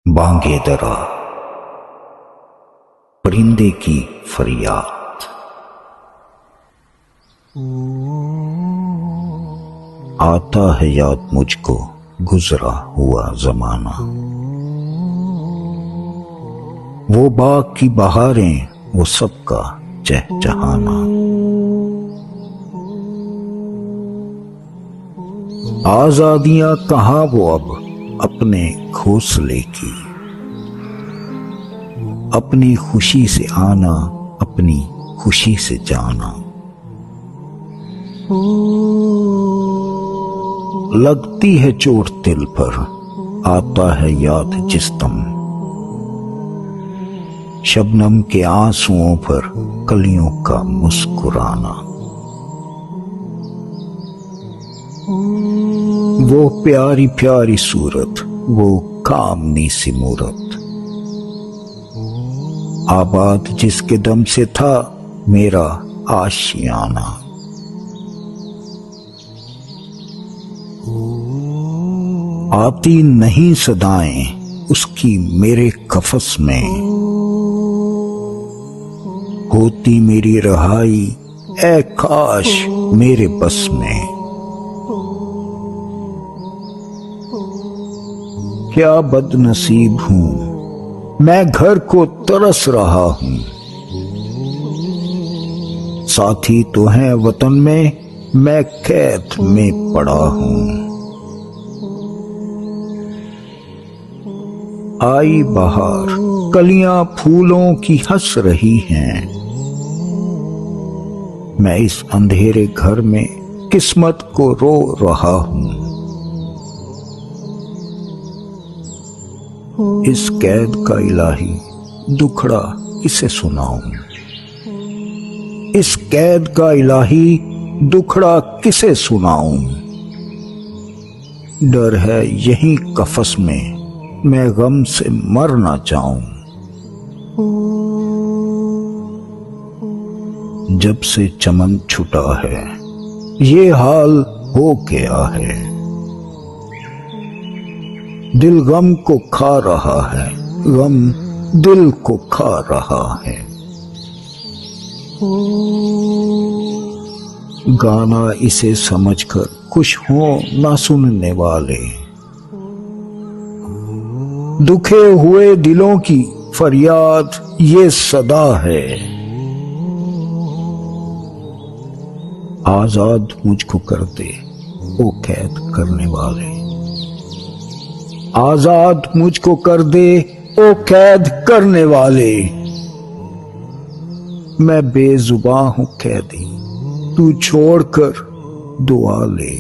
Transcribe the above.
बांगे दरा, परिंदे की फरियाद। आता है याद मुझको गुजरा हुआ जमाना। वो बाग की बहारें, वो सबका चहचहाना। आजादियां कहाँ वो अब अपने घोंसले की। अपनी खुशी से आना, अपनी खुशी से जाना। लगती है चोट दिल पर, आता है याद जिस दम। शबनम के आंसुओं पर कलियों का मुस्कुराना। वो प्यारी प्यारी सूरत, वो कामनी सी मूरत। आबाद जिसके दम से था मेरा आशियाना। आती नहीं सदाएं उसकी मेरे कफस में। होती मेरी रहाई, ऐ काश मेरे बस में। क्या बदनसीब हूं मैं, घर को तरस रहा हूं। साथी तो हैं वतन में, मैं कैद में पड़ा हूं। आई बहार, कलियां फूलों की हंस रही हैं। मैं इस अंधेरे घर में किस्मत को रो रहा हूं। इस कैद का इलाही दुखड़ा किसे सुनाऊं। इस कैद का इलाही दुखड़ा किसे सुनाऊं। डर है यहीं कफस में, मैं गम से मर ना जाऊं। जब से चमन छूटा है ये हाल हो गया है। दिल गम को खा रहा है, गम दिल को खा रहा है। गाना इसे समझकर खुश हो ना सुनने वाले। दुखे हुए दिलों की फरियाद ये सदा है। आजाद मुझको कर दे ओ कैद करने वाले। आजाद मुझको कर दे ओ कैद करने वाले। मैं बेजुबान हूं कैदी, तू छोड़कर दुआ ले।